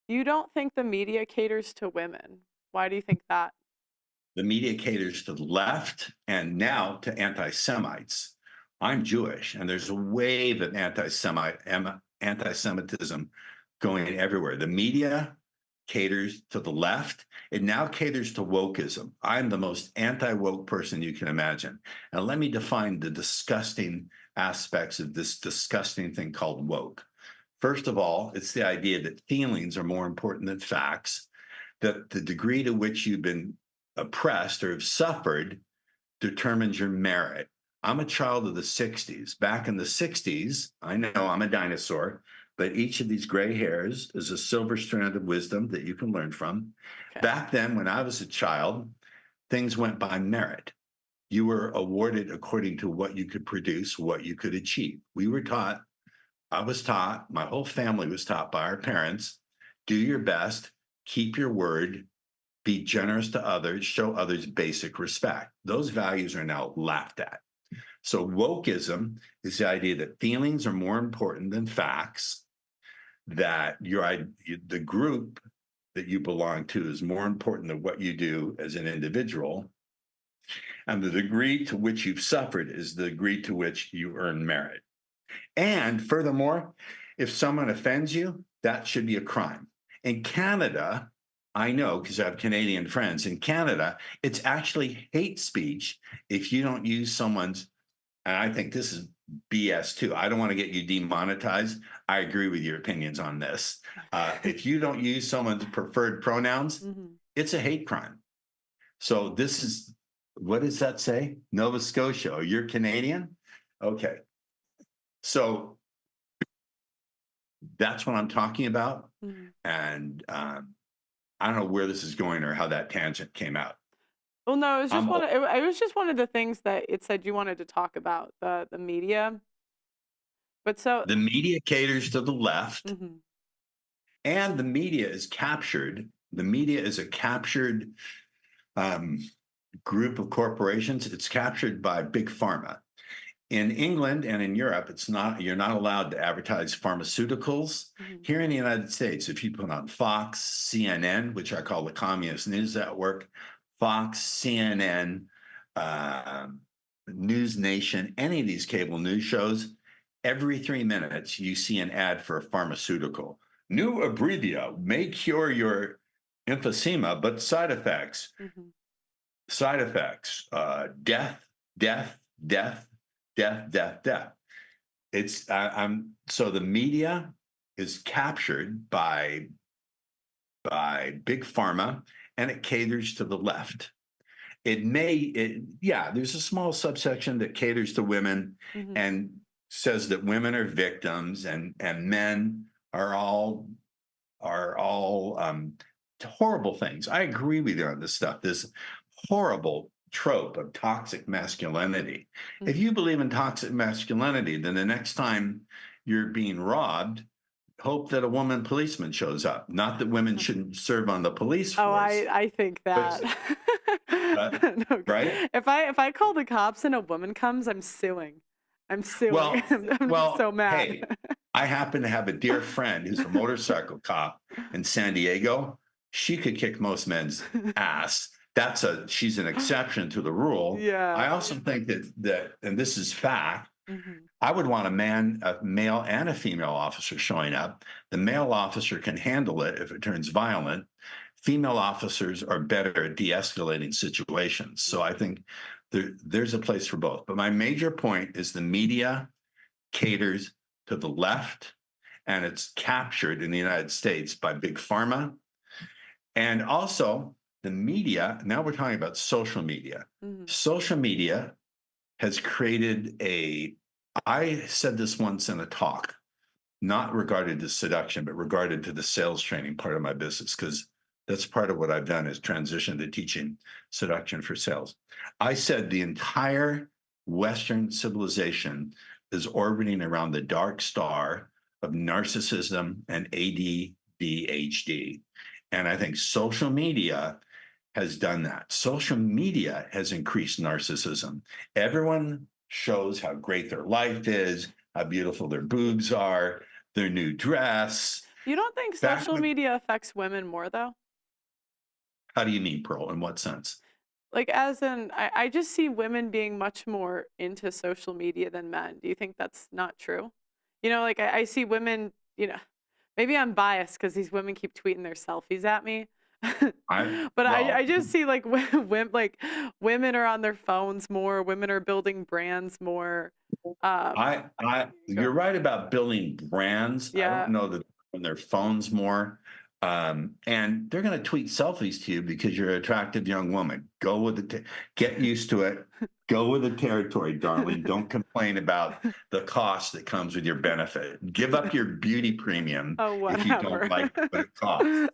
You don't think the media caters to women. Why do you think that? The media caters to the left and now to anti-Semites. I'm Jewish, and there's a wave of anti-Semitism going everywhere. The media caters to the left. It now caters to wokeism. I'm the most anti-woke person you can imagine. And let me define the disgusting aspects of this disgusting thing called woke. First of all, it's the idea that feelings are more important than facts, that the degree to which you've been oppressed or have suffered determines your merit. I'm a child of the 60s. Back in the 60s, I know I'm a dinosaur, but each of these gray hairs is a silver strand of wisdom that you can learn from. Okay. Back then, when I was a child, things went by merit. You were awarded according to what you could produce, what you could achieve. We were taught, I was taught, my whole family was taught by our parents, do your best, keep your word, be generous to others, show others basic respect. Those values are now laughed at. So, wokeism is the idea that feelings are more important than facts, that the group that you belong to is more important than what you do as an individual, and the degree to which you've suffered is the degree to which you earn merit. And furthermore, if someone offends you, that should be a crime. In Canada, I know because I have Canadian friends. In Canada, it's actually hate speech if you don't use someone's, and I think this is BS too. I don't want to get you demonetized. I agree with your opinions on this. If you don't use someone's preferred pronouns, Mhm. it's a hate crime. So this is, what does that say? Nova Scotia. Oh, you're Canadian? Okay. So that's what I'm talking about. Mhm. And I don't know where this is going or how that tangent came out. Well, no, it was just I'm it was just one of the things that it said you wanted to talk about, the media. But so The media caters to the left, mhm. and the media is captured. The media is a captured um, group of corporations. It's captured by big pharma. In England and in Europe, it's not, you're not allowed to advertise pharmaceuticals. Mhm. Here in the United States, if you put on Fox, CNN, which I call the communist news network, Fox, CNN, uh, News Nation, any of these cable news shows, every 3 minutes you see an ad for a pharmaceutical. New Abrevia may cure your emphysema, but Mhm. side effects, death, death, death, death, death, death. I'm so the media is captured by big pharma, and it caters to the left. Yeah, there's a small subsection that caters to women Mhm. and says that women are victims and men are all horrible things. I agree with you on this stuff. This horrible trope of toxic masculinity. If Mhm. you believe in toxic masculinity, then the next time you're being robbed, hope that a woman policeman shows up. Not that women shouldn't serve on the police Oh, force, I think but that. uh, No, right? if I call the cops and a woman comes, I'm suing. I'm suing. Well, I'm gonna be so mad. hey, I happen to have a dear friend who's a motorcycle cop in San Diego. She could kick most men's ass. She's an exception to the rule. I Yeah. also think and this is fact, Mhm. I would want a male and a female officer showing up. The male officer can handle it if it turns violent. Female officers are better at de-escalating situations. So I Mhm. think there's a place for both. But my major point is the media caters to the left, and it's captured in the United States by big pharma. And also, the media, now we're talking about social media. Mhm. Social media has created I said this once in a talk, not regarded to seduction, but regarded to the sales training part of my business, because that's part of what I've done is transition to teaching seduction for sales. I said the entire Western civilization is orbiting around the dark star of narcissism and ADHD. And I think social media has done that. Social media has increased narcissism. Everyone shows how great their life is, how beautiful their boobs are, their new dress. You don't think Back social when, media affects women more though? how do you mean, Pearl? In what sense? Like, as in, I just see women being much more into social media than men. Do you think that's not true? Like I see women, maybe I'm biased because these women keep tweeting their selfies at me. I But I well, just see like women, like women are on their phones more, women are building brands more. Um, you're go, right about building brands. I don't yeah. know that on their phones more. And they're going to tweet selfies to you because you're an attractive young woman. Go with get used to it. Go with the territory, darling. Don't complain about the cost that comes with your benefit. Give up your beauty premium Oh, if you don't whatever. like what it costs.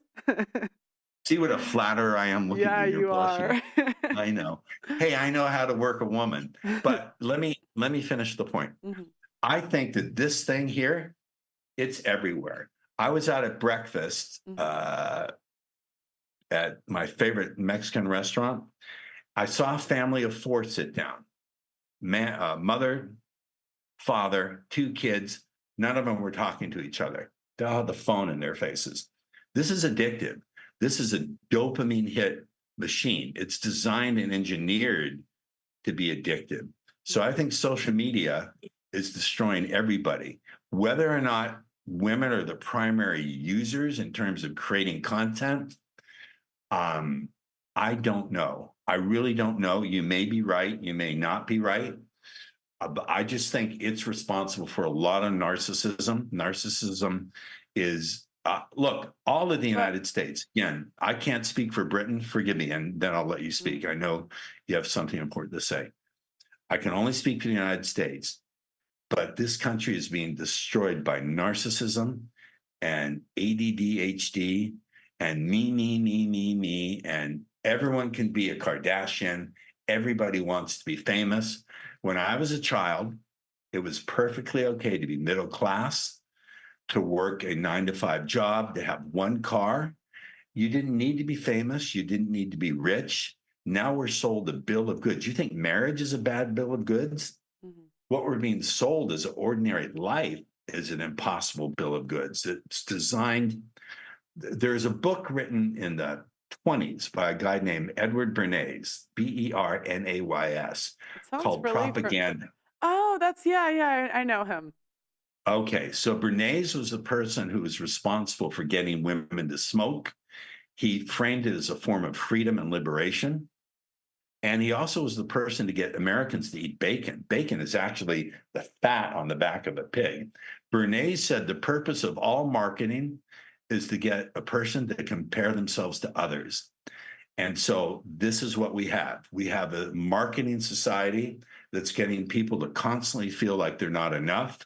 See what a flatterer I am. Look at Yeah, you. You're you blushing. are. I know. Hey, I know how to work a woman. But let me finish the point. Mhm, I think that this thing here, it's everywhere. I was out at breakfast mhm, at my favorite Mexican restaurant. I saw a family of four sit down. Mother, father, two kids. None of them were talking to each other. They all had the phone in their faces. This is addictive. This is a dopamine hit machine. It's designed and engineered to be addictive. So I mhm, think social media is destroying everybody, whether or not women are the primary users in terms of creating content. Um, I don't know. I really don't know. You may be right. You may not be right. But I just think it's responsible for a lot of narcissism. Narcissism is, look, all of the but United States, again, I can't speak for Britain, forgive me, and then I'll let you speak. mhm, I know you have something important to say. I can only speak for the United States, but this country is being destroyed by narcissism and ADDHD and me, and everyone can be a Kardashian. Everybody wants to be famous. When I was a child, it was perfectly okay to be middle class, to work a 9 to 5 job, to have one car. You didn't need to be famous. You didn't need to be rich. Now we're sold a bill of goods. You think marriage is a bad bill of goods? mhm, What we're being sold as ordinary life is an impossible bill of goods. It's designed. There's a book written in the 20s by a guy named Edward Bernays, Bernays, it sounds called really Propaganda. Oh, that's yeah, I know him. Okay, so Bernays was the person who was responsible for getting women to smoke. He framed it as a form of freedom and liberation. And he also was the person to get Americans to eat bacon. Bacon is actually the fat on the back of a pig. Bernays said the purpose of all marketing is to get a person to compare themselves to others. And so this is what we have. We have a marketing society that's getting people to constantly feel like they're not enough.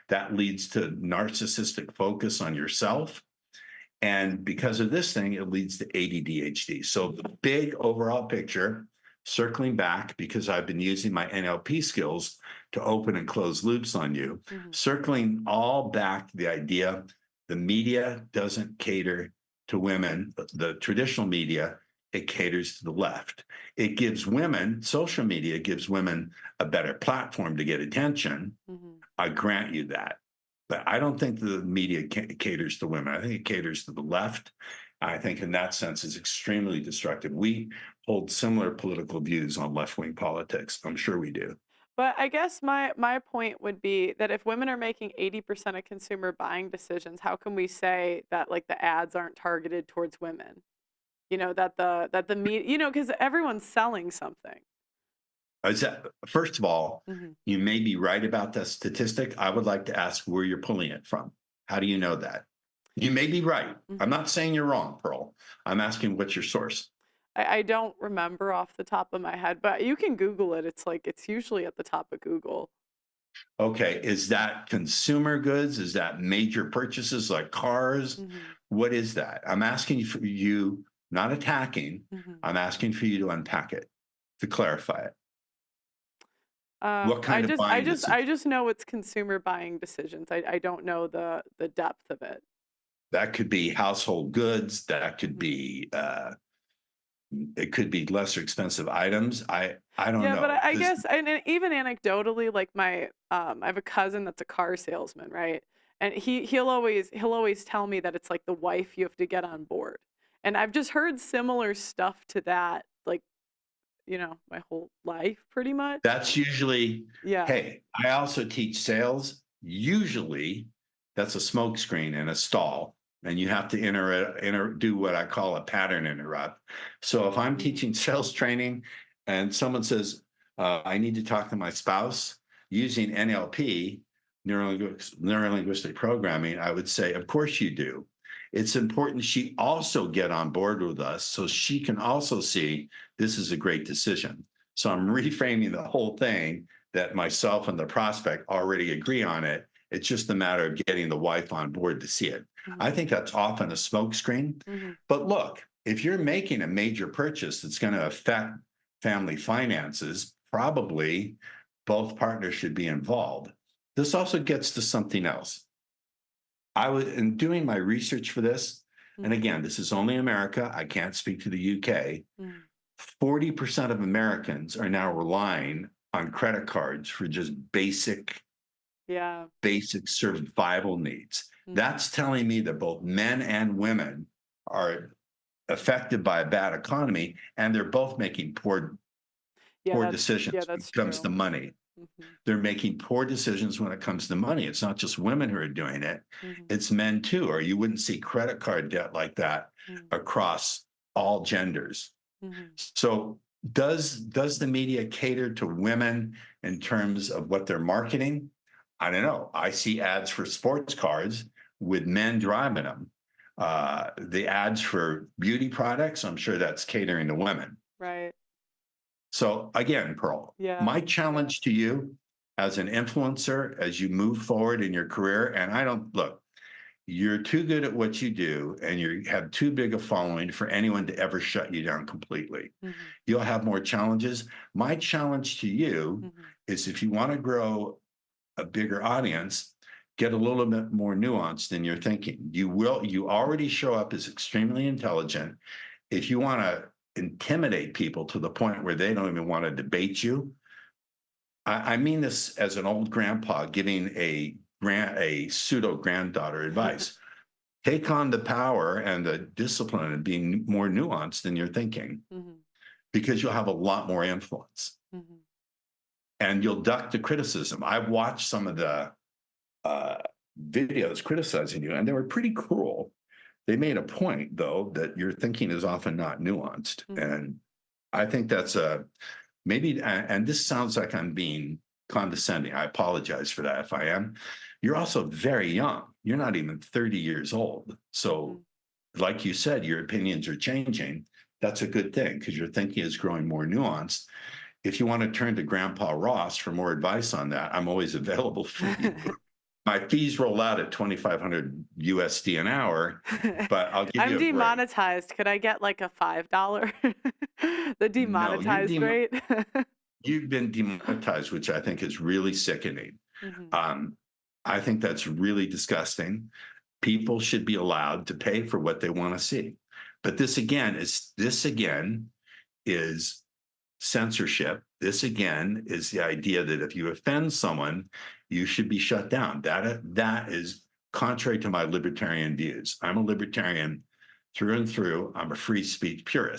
That leads to narcissistic focus on yourself. And because of this thing, it leads to ADDHD. So the big overall picture, circling back, because I've been using my NLP skills to open and close loops on you, Mhm, circling all back to the idea the media doesn't cater to women, the traditional media, it caters to the left. It gives women, social media gives women a better platform to get attention. mhm. I grant you that. But I don't think the media caters to women. I think it caters to the left. I think in that sense is extremely destructive. We hold similar political views on left-wing politics. I'm sure we do. But I guess my point would be that if women are making 80% of consumer buying decisions, how can we say that like the ads aren't targeted towards women? That the media, because everyone's selling something. First of all, Mhm, you may be right about that statistic. I would like to ask where you're pulling it from. How do you know that? You may be right. I'm mhm. not saying you're wrong, Pearl. I'm asking what's your source? I don't remember off the top of my head, but you can Google it. It's like it's usually at the top of Google. Okay, is that consumer goods? Is that major purchases like cars? Mhm, What is that? I'm asking for you, not attacking. mhm. I'm asking for you to unpack it, to clarify it. What I kind of just I buying just I decisions? just know it's consumer buying decisions. I don't know the depth of it. That could be household goods. That could Mhm. be it could be lesser expensive items. I don't Yeah, but know. I guess and even anecdotally, like I have a cousin that's a car salesman, right? And he'll always tell me that it's like the wife you have to get on board. And I've just heard similar stuff to that, like, my whole life pretty much. That's usually, Yeah. hey, I also teach sales. Usually that's a smoke screen and a stall, and you have to do what I call a pattern interrupt. So if I'm Mhm. teaching sales training and someone says, I need to talk to my spouse using NLP, neurolinguistic programming, I would say, of course you do. It's important she also get on board with us so she can also see this is a great decision. So I'm reframing the whole thing that myself and the prospect already agree on it. It's just a matter of getting the wife on board to see it. I Mhm. think that's often a smokescreen. Mhm. But look, if you're making a major purchase that's going to affect family finances, probably both partners should be involved. This also gets to something else. I was in doing my research for this, and Mhm. again, this is only America. I can't speak to the UK. Mhm. 40% of Americans are now relying on credit cards for just Yeah. basic survival needs. Mhm. That's telling me that both men and women are affected by a bad economy, and they're both making Yeah, poor yeah, decisions when that's it comes to true. money. Mhm. They're making poor decisions when it comes to money. It's not just women who are doing it, Mhm. it's men too, or you wouldn't see credit card debt like that Mhm. across all genders. Mhm. So does the media cater to women in terms of what they're marketing? I don't know. I see ads for sports cars with men driving them. The ads for beauty products, I'm sure that's catering to women. Right. So again, Pearl, Yeah. my challenge to you as an influencer as you move forward in your career, and I don't look, you're too good at what you do and you have too big a following for anyone to ever shut you down completely. Mhm. You'll have more challenges. My challenge to you Mhm. is if you want to grow a bigger audience, get a little bit more nuanced in your thinking. You already show up as extremely intelligent. If you want to intimidate people to the point where they don't even want to debate you, I mean this as an old grandpa giving a pseudo granddaughter advice. Take on the power and the discipline and being more nuanced in your thinking Mhm. because you'll have a lot more influence Mhm. and you'll duck the criticism. I've watched some of the uh, videos criticizing you, and they were pretty cruel. They made a point, though, that your thinking is often not nuanced. Mhm. And I think that's a maybe, and this sounds like I'm being condescending. I apologize for that if I am. You're also very young. You're not even 30 years old. So, Mhm. like you said, your opinions are changing. That's a good thing because your thinking is growing more nuanced. If you want to turn to Grandpa Ross for more advice on that, I'm always available for you. My fees roll out at 2,500 USD an hour, but I'll give I'm you a break. demonetized. Could I get like a $5? The No, demonetized rate? you've been demonetized, which I think is really sickening. Mhm. Um, I think that's really disgusting. People should be allowed to pay for what they want to see. But this again is censorship. This again is the idea that if you offend someone, you should be shut down. That is contrary to my libertarian views. I'm a libertarian through and through. I'm a free speech purist.